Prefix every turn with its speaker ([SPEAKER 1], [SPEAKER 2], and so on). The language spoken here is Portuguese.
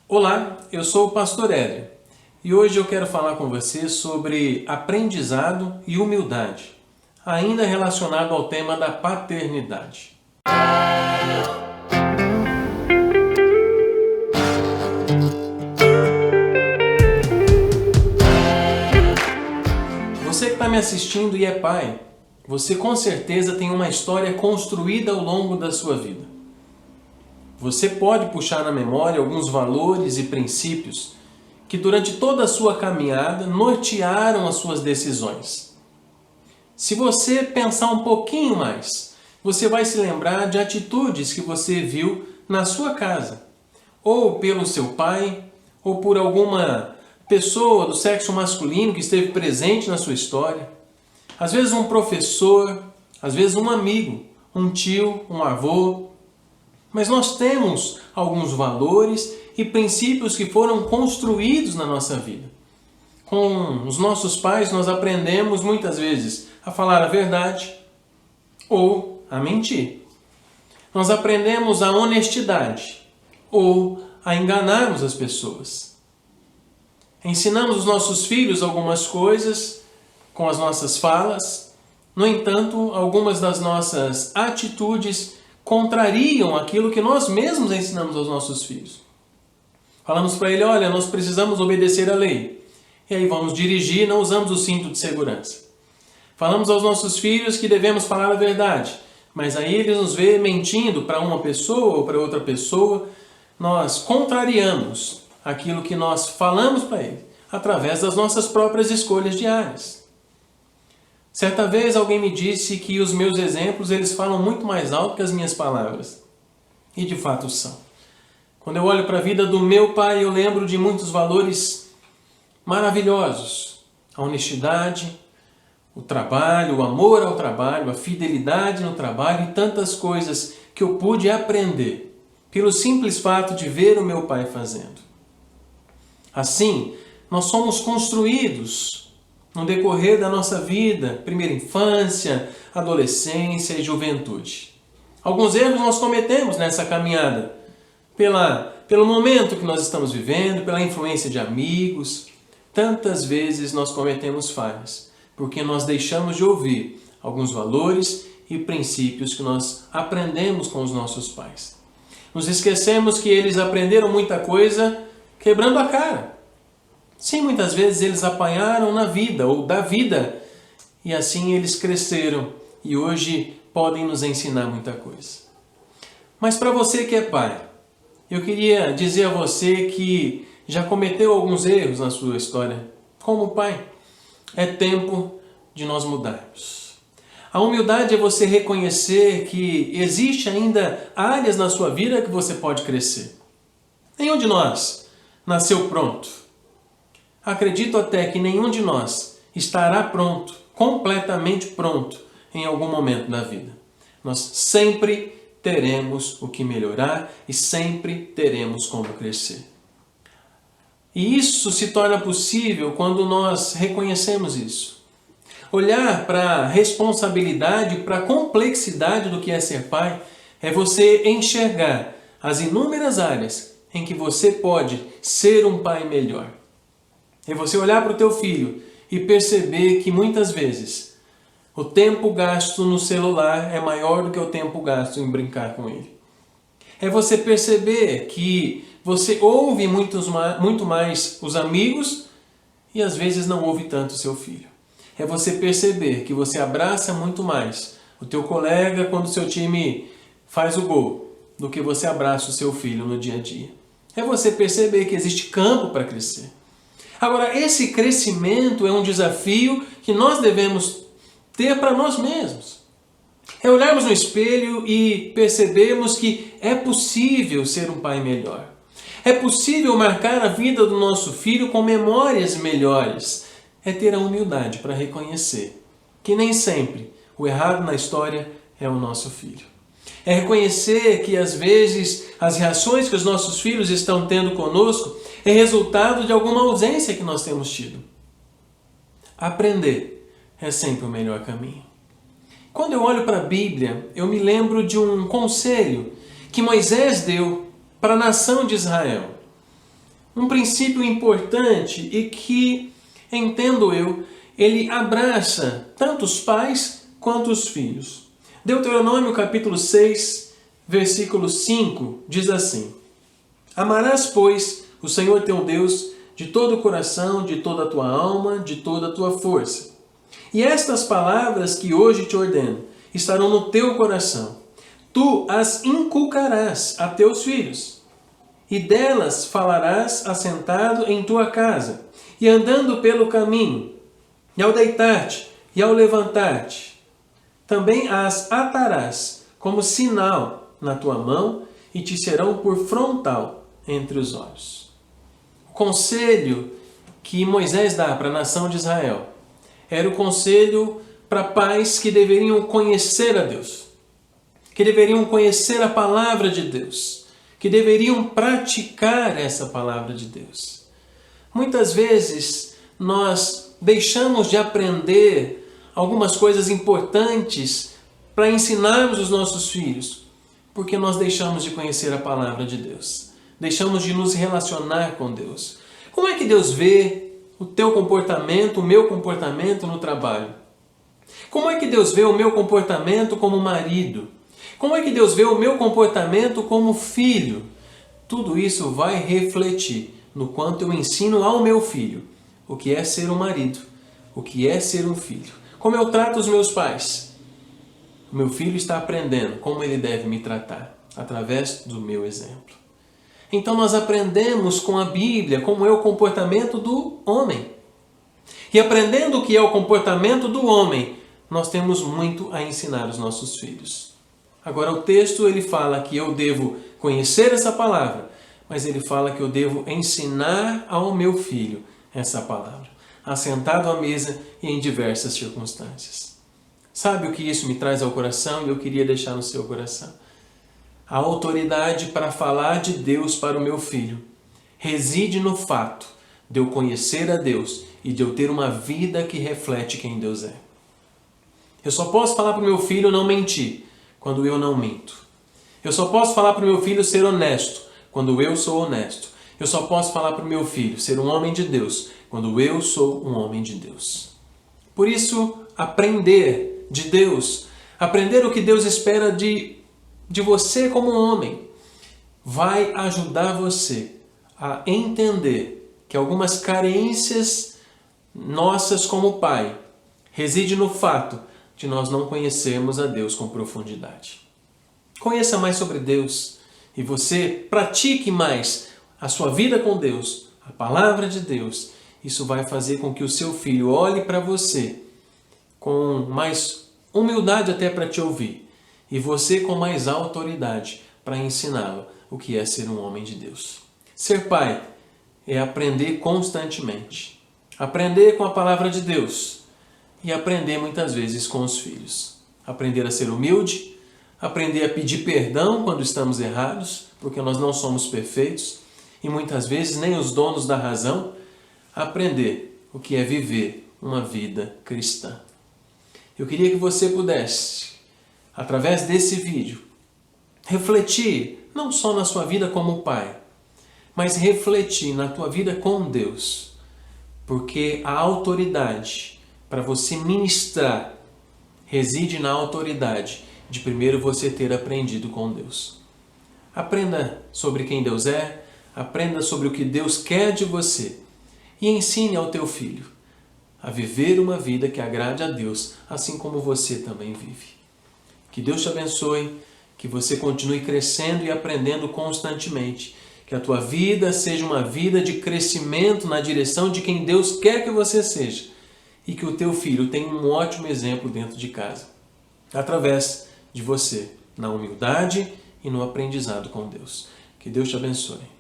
[SPEAKER 1] Olá, eu sou o Pastor Éder e hoje eu quero falar com você sobre aprendizado e humildade, ainda relacionado ao tema da paternidade. Você que está me assistindo e é pai, você com certeza tem uma história construída ao longo da sua vida. Você pode puxar na memória alguns valores e princípios que durante toda a sua caminhada nortearam as suas decisões. Se você pensar um pouquinho mais, você vai se lembrar de atitudes que você viu na sua casa, ou pelo seu pai, ou por alguma pessoa do sexo masculino que esteve presente na sua história. Às vezes um professor, às vezes um amigo, um tio, um avô. Mas nós temos alguns valores e princípios que foram construídos na nossa vida. Com os nossos pais nós aprendemos muitas vezes a falar a verdade ou a mentir. Nós aprendemos a honestidade ou a enganarmos as pessoas. Ensinamos os nossos filhos algumas coisas com as nossas falas. No entanto, algumas das nossas atitudes contrariam aquilo que nós mesmos ensinamos aos nossos filhos. Falamos para ele, olha, nós precisamos obedecer à lei. E aí vamos dirigir e não usamos o cinto de segurança. Falamos aos nossos filhos que devemos falar a verdade. Mas aí eles nos vê mentindo para uma pessoa ou para outra pessoa. Nós contrariamos aquilo que nós falamos para ele, através das nossas próprias escolhas diárias. Certa vez alguém me disse que os meus exemplos eles falam muito mais alto que as minhas palavras. E de fato são. Quando eu olho para a vida do meu pai, eu lembro de muitos valores maravilhosos. A honestidade, o trabalho, o amor ao trabalho, a fidelidade no trabalho e tantas coisas que eu pude aprender pelo simples fato de ver o meu pai fazendo. Assim, nós somos construídos no decorrer da nossa vida, primeira infância, adolescência e juventude. Alguns erros nós cometemos nessa caminhada, pelo momento que nós estamos vivendo, pela influência de amigos. Tantas vezes nós cometemos falhas, porque nós deixamos de ouvir alguns valores e princípios que nós aprendemos com os nossos pais. Nos esquecemos que eles aprenderam muita coisa quebrando a cara. Sim, muitas vezes eles apanharam na vida ou da vida e assim eles cresceram e hoje podem nos ensinar muita coisa. Mas para você que é pai, eu queria dizer a você que já cometeu alguns erros na sua história como pai. É tempo de nós mudarmos. A humildade é você reconhecer que existe ainda áreas na sua vida que você pode crescer. Nenhum de nós nasceu pronto. Acredito até que nenhum de nós estará pronto, completamente pronto, em algum momento da vida. Nós sempre teremos o que melhorar e sempre teremos como crescer. E isso se torna possível quando nós reconhecemos isso. Olhar para a responsabilidade, para a complexidade do que é ser pai, é você enxergar as inúmeras áreas em que você pode ser um pai melhor. É você olhar para o teu filho e perceber que muitas vezes o tempo gasto no celular é maior do que o tempo gasto em brincar com ele. É você perceber que você ouve muito mais os amigos e às vezes não ouve tanto o seu filho. É você perceber que você abraça muito mais o teu colega quando o seu time faz o gol do que você abraça o seu filho no dia a dia. É você perceber que existe campo para crescer. Agora, esse crescimento é um desafio que nós devemos ter para nós mesmos. É olharmos no espelho e percebermos que é possível ser um pai melhor. É possível marcar a vida do nosso filho com memórias melhores. É ter a humildade para reconhecer que nem sempre o errado na história é o nosso filho. É reconhecer que às vezes as reações que os nossos filhos estão tendo conosco é resultado de alguma ausência que nós temos tido. Aprender é sempre o melhor caminho. Quando eu olho para a Bíblia, eu me lembro de um conselho que Moisés deu para a nação de Israel. Um princípio importante e que, entendo eu, ele abraça tanto os pais quanto os filhos. Deuteronômio capítulo 6, versículo 5 diz assim: Amarás, pois, o Senhor teu Deus de todo o coração, de toda a tua alma, de toda a tua força. E estas palavras que hoje te ordeno estarão no teu coração. Tu as inculcarás a teus filhos, e delas falarás assentado em tua casa, e andando pelo caminho, e ao deitar-te, e ao levantar-te. Também as atarás como sinal na tua mão, e te serão por frontal entre os olhos. O conselho que Moisés dá para a nação de Israel era o conselho para pais que deveriam conhecer a Deus, que deveriam conhecer a palavra de Deus, que deveriam praticar essa palavra de Deus. Muitas vezes nós deixamos de aprender algumas coisas importantes para ensinarmos os nossos filhos, porque nós deixamos de conhecer a palavra de Deus, deixamos de nos relacionar com Deus. Como é que Deus vê o teu comportamento, o meu comportamento no trabalho? Como é que Deus vê o meu comportamento como marido? Como é que Deus vê o meu comportamento como filho? Tudo isso vai refletir no quanto eu ensino ao meu filho o que é ser um marido, o que é ser um filho. Como eu trato os meus pais. O meu filho está aprendendo como ele deve me tratar, através do meu exemplo. Então nós aprendemos com a Bíblia como é o comportamento do homem. E aprendendo o que é o comportamento do homem, nós temos muito a ensinar os nossos filhos. Agora o texto ele fala que eu devo conhecer essa palavra, mas ele fala que eu devo ensinar ao meu filho essa palavra, assentado à mesa e em diversas circunstâncias. Sabe o que isso me traz ao coração e eu queria deixar no seu coração? A autoridade para falar de Deus para o meu filho reside no fato de eu conhecer a Deus e de eu ter uma vida que reflete quem Deus é. Eu só posso falar para o meu filho não mentir quando eu não minto. Eu só posso falar para o meu filho ser honesto quando eu sou honesto. Eu só posso falar para o meu filho ser um homem de Deus quando eu sou um homem de Deus. Por isso, aprender de Deus, aprender o que Deus espera de você como homem, vai ajudar você a entender que algumas carências nossas como pai residem no fato de nós não conhecermos a Deus com profundidade. Conheça mais sobre Deus e você pratique mais a sua vida com Deus, a palavra de Deus. Isso vai fazer com que o seu filho olhe para você com mais humildade até para te ouvir e você com mais autoridade para ensiná-lo o que é ser um homem de Deus. Ser pai é aprender constantemente, aprender com a palavra de Deus e aprender muitas vezes com os filhos. Aprender a ser humilde, aprender a pedir perdão quando estamos errados, porque nós não somos perfeitos e muitas vezes nem os donos da razão. Aprender o que é viver uma vida cristã. Eu queria que você pudesse, através desse vídeo, refletir não só na sua vida como pai, mas refletir na tua vida com Deus, porque a autoridade para você ministrar reside na autoridade de primeiro você ter aprendido com Deus. Aprenda sobre quem Deus é, aprenda sobre o que Deus quer de você e ensine ao teu filho a viver uma vida que agrade a Deus, assim como você também vive. Que Deus te abençoe, que você continue crescendo e aprendendo constantemente, que a tua vida seja uma vida de crescimento na direção de quem Deus quer que você seja e que o teu filho tenha um ótimo exemplo dentro de casa, através de você, na humildade e no aprendizado com Deus. Que Deus te abençoe.